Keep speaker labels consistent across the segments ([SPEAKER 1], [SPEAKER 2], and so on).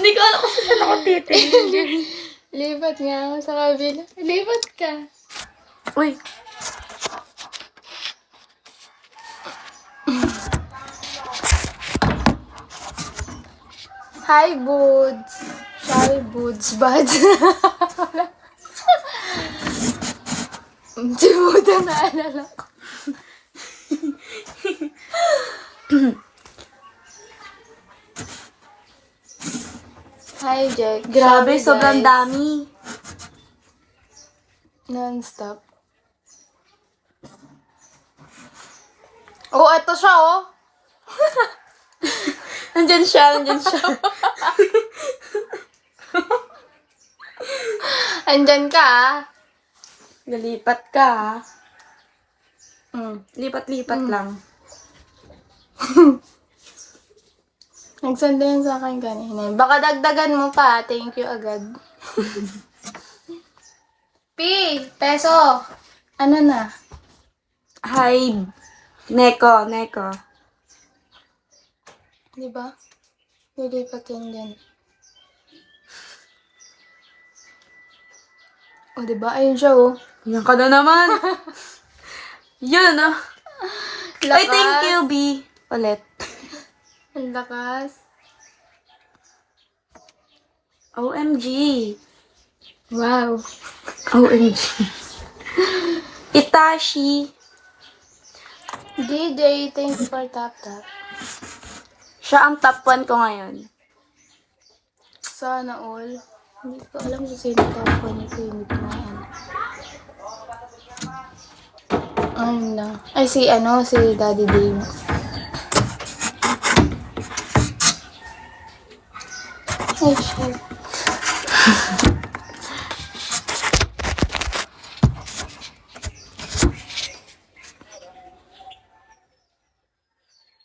[SPEAKER 1] Hindi ko alam kung saan ako titingin.
[SPEAKER 2] Lipat nga ako sa kabila. Lipat ka.
[SPEAKER 1] Uy.
[SPEAKER 2] Hi, Buds. Hi, Buds. Buds. Si Buda naalala ko. Hi, Jack.
[SPEAKER 1] Grabe,
[SPEAKER 2] Sorry,
[SPEAKER 1] sobrang
[SPEAKER 2] guys.
[SPEAKER 1] dami.
[SPEAKER 2] Non-stop. Oh, eto siya, oh.
[SPEAKER 1] Nandyan siya, nandyan siya.
[SPEAKER 2] Andyan ka, ah.
[SPEAKER 1] Nalipat ka, ha?
[SPEAKER 2] Mm.
[SPEAKER 1] Lipat-lipat lang.
[SPEAKER 2] Nagsanda yan sa akin kanina. Baka dagdagan mo pa. Thank you agad. Peso. Ano na?
[SPEAKER 1] Hi, Neko.
[SPEAKER 2] Di ba? Lilipat yan dyan. O, di ba? Ayun siya, oh.
[SPEAKER 1] Yan ka na naman. Yun, ah. Ay, thank you, B. Ulit.
[SPEAKER 2] Ang lakas.
[SPEAKER 1] OMG.
[SPEAKER 2] Wow.
[SPEAKER 1] OMG. Itashi.
[SPEAKER 2] DJ, thank you for tap.
[SPEAKER 1] Siya ang top 1 ko ngayon.
[SPEAKER 2] Sana all. Hindi ko alam kung sino top 1 ko. Hindi ko na yan. Ano na? Ay, si Daddy Dave. Ay, shit.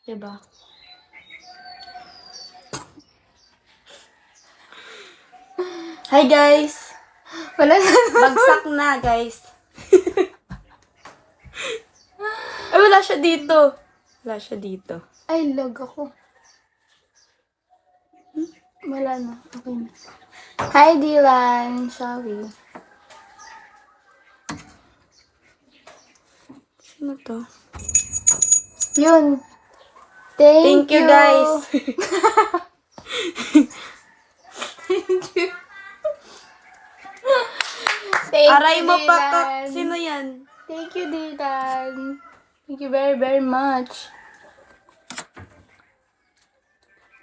[SPEAKER 1] Diba? Hi, guys.
[SPEAKER 2] Wala na.
[SPEAKER 1] Bagsak na, guys. Ay, wala siya dito. Wala siya dito.
[SPEAKER 2] Ay, lag ako. Wala na. Okay na. Hi, Dylan. Sorry.
[SPEAKER 1] Sino to?
[SPEAKER 2] Yun.
[SPEAKER 1] Thank you, guys.
[SPEAKER 2] Thank
[SPEAKER 1] Aray
[SPEAKER 2] you,
[SPEAKER 1] mo pa ka.
[SPEAKER 2] Dylan.
[SPEAKER 1] Sino yan?
[SPEAKER 2] Thank you, Dylan. Thank you very, very much.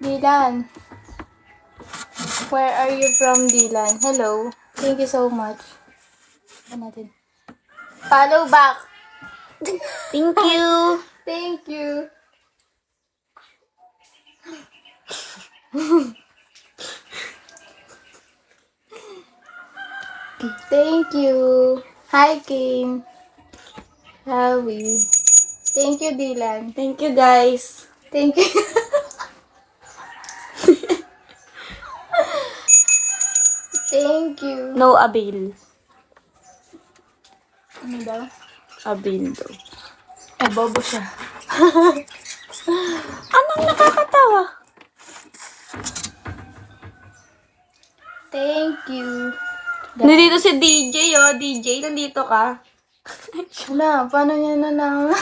[SPEAKER 2] Dylan. Where are you from, Dylan? Hello. Thank you so much. Ano natin? Follow back.
[SPEAKER 1] Thank you.
[SPEAKER 2] Thank you. Thank you. Hi, Kim. Howie. Thank you, Dylan.
[SPEAKER 1] Thank you, guys.
[SPEAKER 2] Thank you. Thank you.
[SPEAKER 1] No avail.
[SPEAKER 2] Ano daw?
[SPEAKER 1] Avail daw.
[SPEAKER 2] Ay, bobo siya.
[SPEAKER 1] Anong nakakatawa?
[SPEAKER 2] Thank you.
[SPEAKER 1] Nandito si DJ, oh. DJ, nandito ka.
[SPEAKER 2] Wala, paano niya na naman?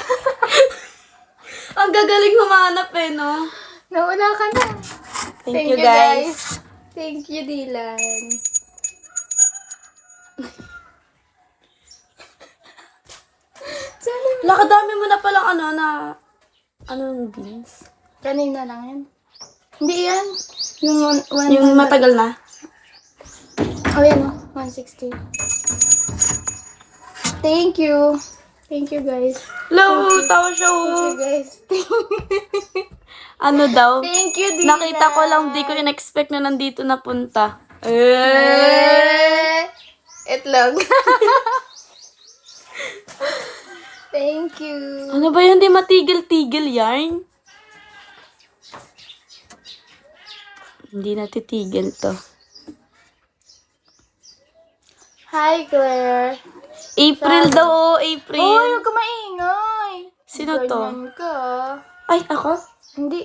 [SPEAKER 1] Ang gagaling humanap eh, no?
[SPEAKER 2] Nawala ka na.
[SPEAKER 1] Thank you, guys.
[SPEAKER 2] Thank you, Dylan. Sana
[SPEAKER 1] Lakadami mo na palang anong beans?
[SPEAKER 2] kanina lang yan. Hindi yan. Yung
[SPEAKER 1] Yung matagal na.
[SPEAKER 2] Oh, yan o. 160. Thank you. Thank you, guys.
[SPEAKER 1] Hello, tawa siya,
[SPEAKER 2] Thank you,
[SPEAKER 1] oh.
[SPEAKER 2] guys.
[SPEAKER 1] Ano daw?
[SPEAKER 2] Thank you, Dylan.
[SPEAKER 1] Nakita ko lang, di ko in-expect na nandito napunta. Eh.
[SPEAKER 2] Itlog. Thank you.
[SPEAKER 1] Ano ba yun? Di matigil-tigil yarn? Hindi natitigil to.
[SPEAKER 2] Hi, Claire.
[SPEAKER 1] April daw, oh, April.
[SPEAKER 2] Hoy, huwag ka maingay.
[SPEAKER 1] Sino to?
[SPEAKER 2] Ganyan ka.
[SPEAKER 1] Ay, ako?
[SPEAKER 2] Hindi.